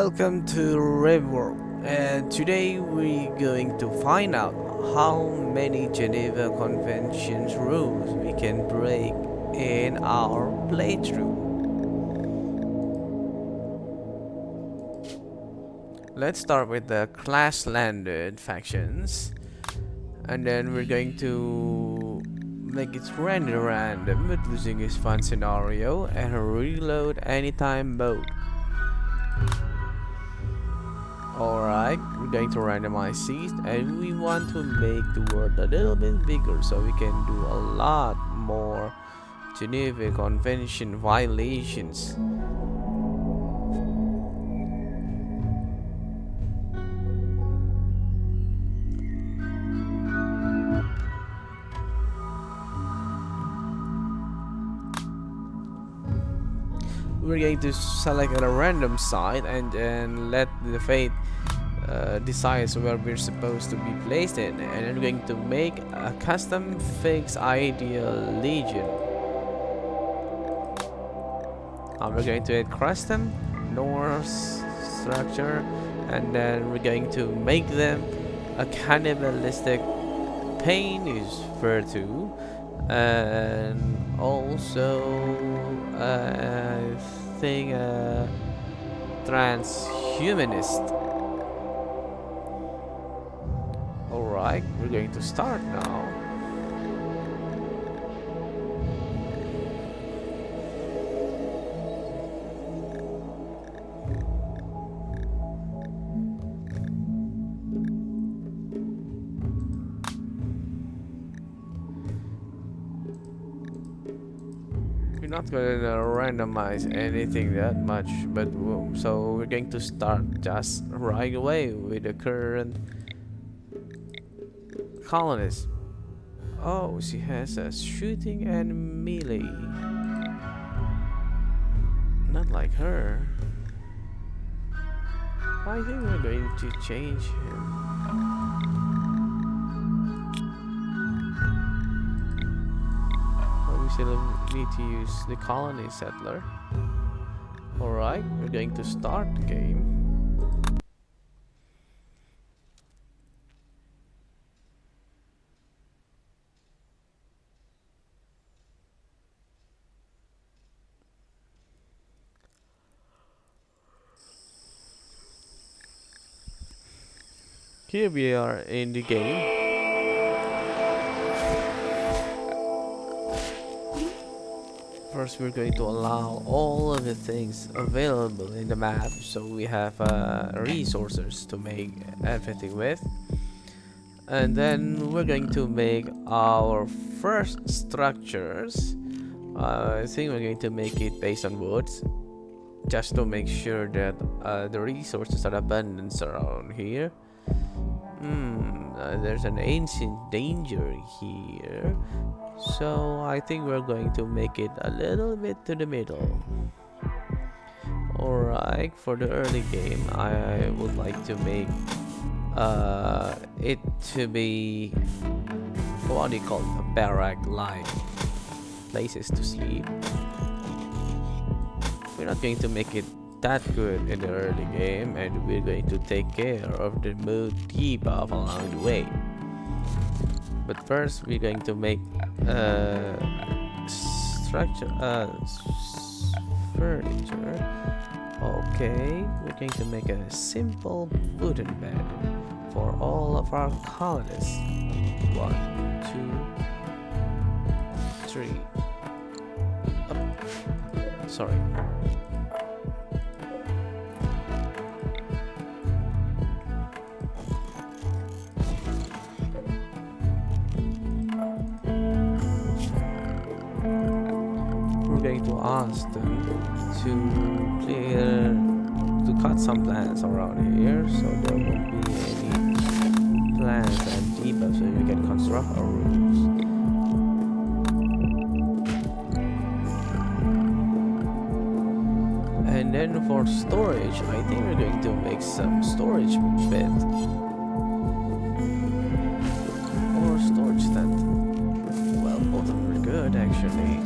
Welcome to Rimworld, and today we're going to find out how many Geneva Conventions rules we can break in our playthrough. Let's start with the clash landed factions, and then we're going to make it random with losing his fun scenario and reload anytime mode. Alright, we're going to randomize seeds, and we want to make the world a little bit bigger so we can do a lot more Geneva Convention violations. We're going to select a random site and then let the fate decides where we're supposed to be placed in, and then we're going to make a custom fixed ideal legion. We're going to add custom Norse structure, and then we're going to make them a cannibalistic pain is virtue, and also I think transhumanist. Alright, we're going to start now. We're not going to randomize anything that much, but so we're going to start just right away with the current Colonist. Oh, she has a shooting and melee. Not like her. I think we're going to change him. Oh, we still need to use the colony settler. Alright, we're going to start the game. Here we are in the game. First, we're going to allow all of the things available in the map, so we have resources to make everything with. And then we're going to make our first structures. I think we're going to make it based on woods, just to make sure that the resources are abundant around here. There's an ancient danger here, so I think we're going to make it a little bit to the middle. Alright, for the early game I would like to make it to be, what do you call it, a barrack-like places to sleep. We're not going to make it that good in the early game, and we're going to take care of the mood debuff along the way. But first we're going to make structure furniture. Okay, we're going to make a simple wooden bed for all of our colonists. 1, 2, 3. Up. Sorry. Going to ask them to cut some plants around here, so there won't be any plants and debuffs, so you can construct our rooms. And then for storage, I think we're going to make some storage bed or storage tent. Well, both of them are good actually.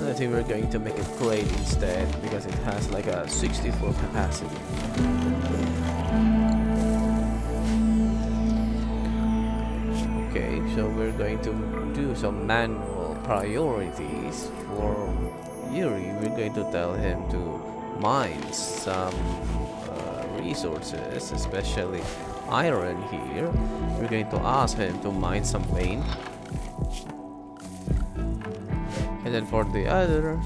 I think we're we're going to make it great instead because it has like a 64 capacity. Okay, so we're going to do some manual priorities for Yuri. We're going to tell him to mine some resources, especially iron here. We're going to ask him to mine some vein. And then for the others,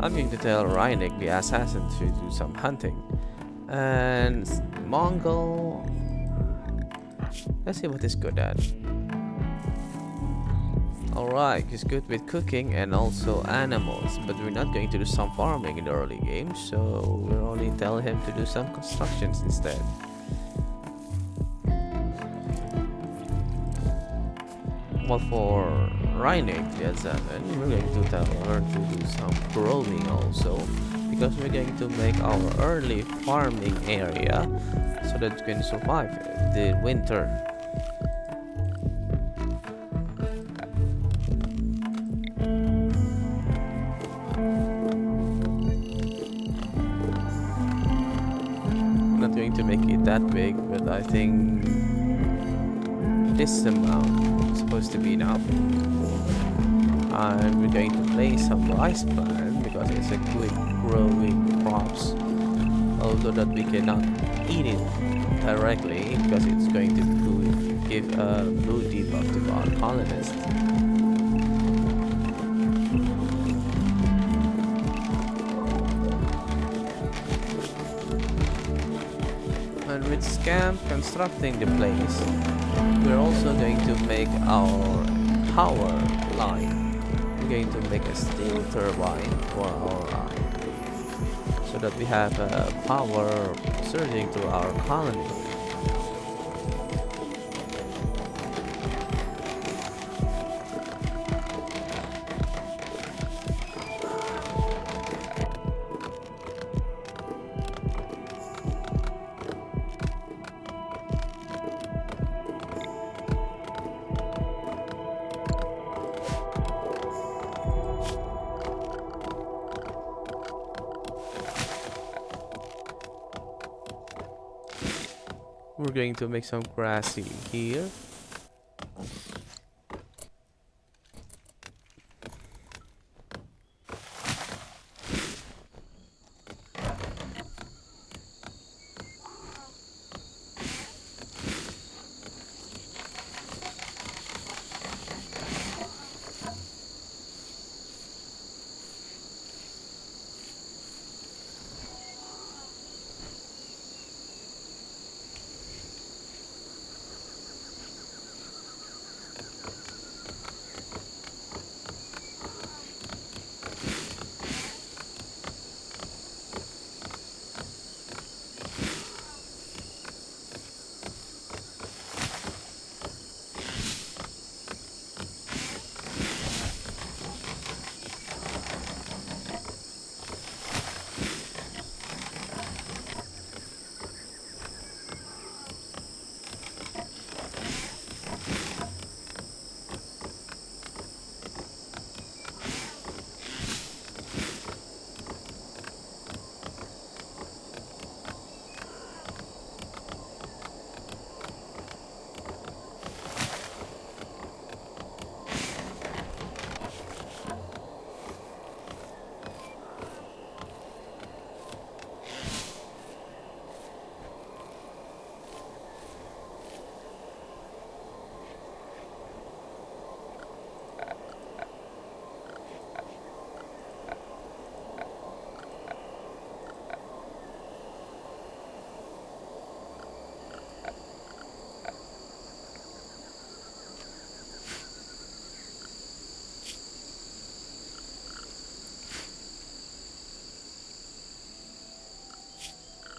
I'm going to tell Reinek the assassin to do some hunting. And Mongol, let's see what he's good at. Alright, he's good with cooking and also animals, but we're not going to do some farming in the early game, so we're only telling him to do some constructions instead. Well, for Reinek, the assassin, we're going to tell her to do some growing also, because we're going to make our early farming area so that we can survive the winter. I'm not going to make it that big, but I think this amount is supposed to be enough. And we're going to place some rice plant because it's a quick growing crops, although that we cannot eat it directly because it's going to give a mood debuff to our colonists. And with Scamp constructing the place, we're also going to make our power line. We're going to make a steam turbine for our so that we have power surging through our colony. We're going to make some grassy here.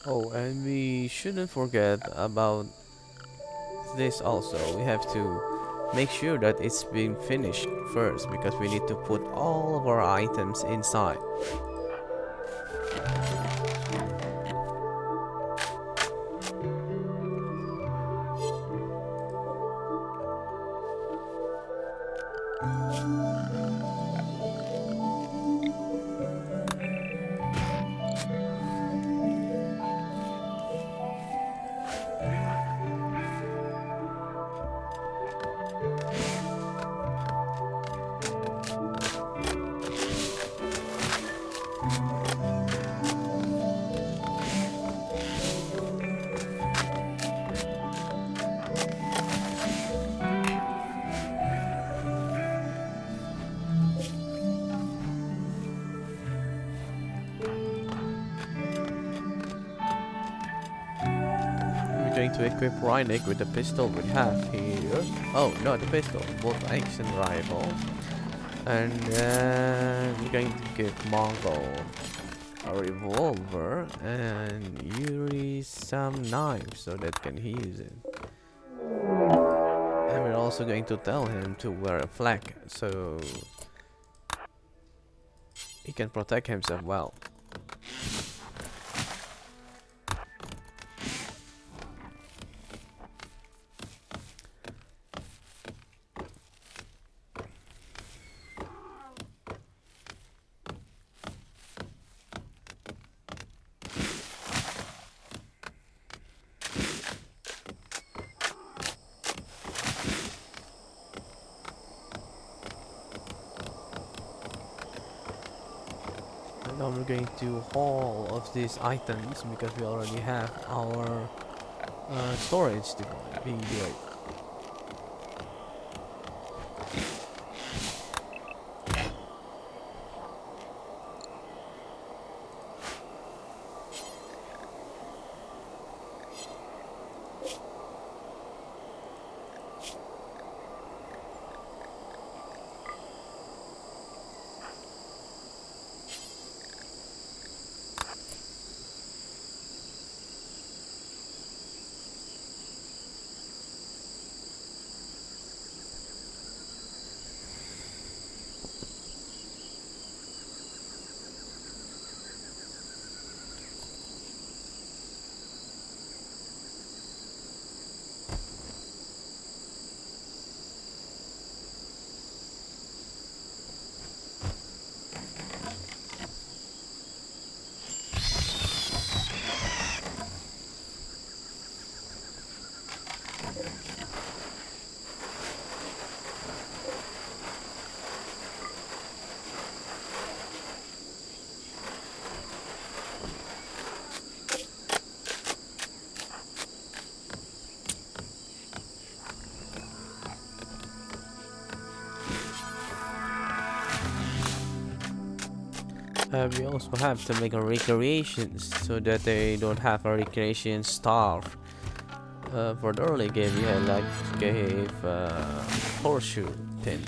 Oh, and we shouldn't forget about this also. We have to make sure that it's been finished first because we need to put all of our items inside. going to equip Reinik with the pistol we have here. Oh, no, the pistol, bolt action rifle. And then we're going to give Mongol a revolver and Yuri some knives so that can he use it. And we're also going to tell him to wear a flag so he can protect himself well. Now we're going to haul of these items because we already have our storage to being built. We also have to make a recreation so that they don't have a recreation starve. For the early game, we had like gave horseshoe tin.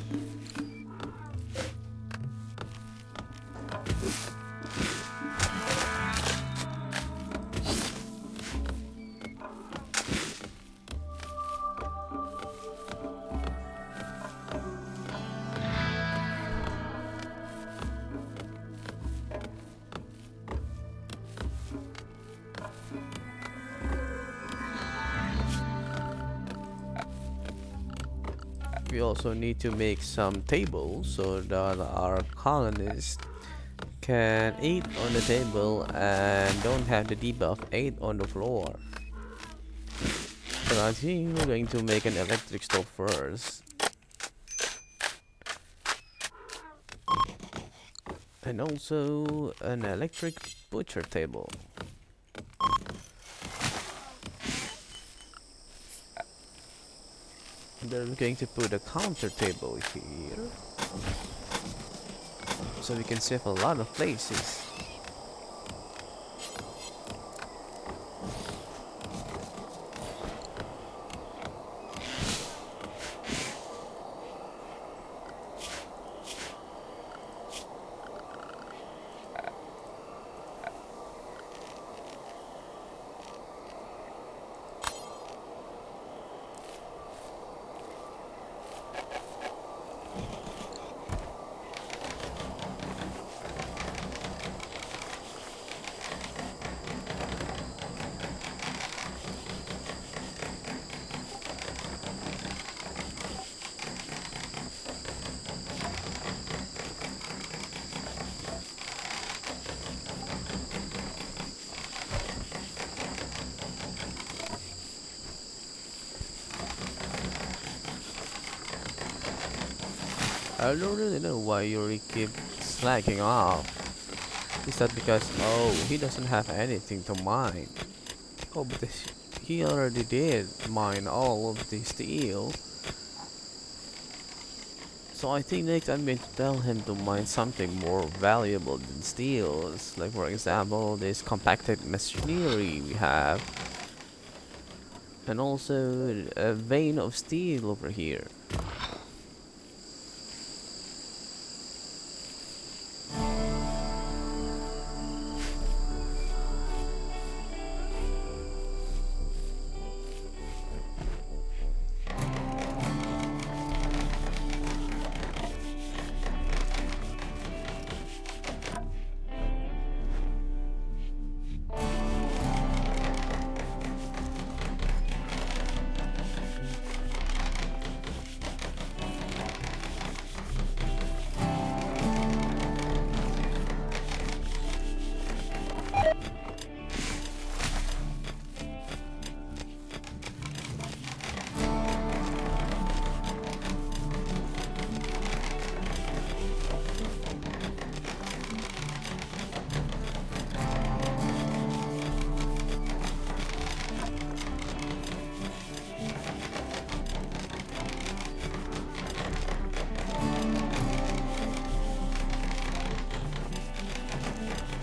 We also need to make some tables so that our colonists can eat on the table and don't have the debuff 8 on the floor. So I think we're going to make an electric stove first. And also an electric butcher table. And then we're going to put a counter table here. So we can save a lot of places. I don't really know why Yuri keeps slacking off. Is that because, oh, he doesn't have anything to mine? Oh, but he already did mine all of the steel. So I think next I'm going to tell him to mine something more valuable than steel. It's like, for example, this compacted machinery we have. and also a vein of steel over here.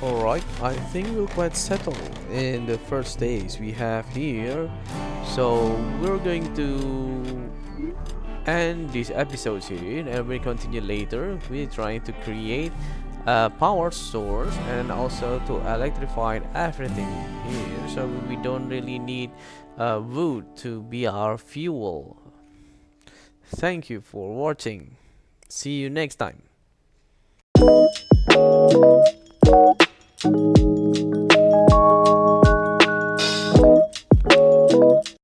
Alright, I think we're quite settled in the first days we have here. So we're going to end this episode here and we'll continue later. We're trying to create a power source and also to electrify everything here. So we don't really need wood to be our fuel. Thank you for watching. See you next time.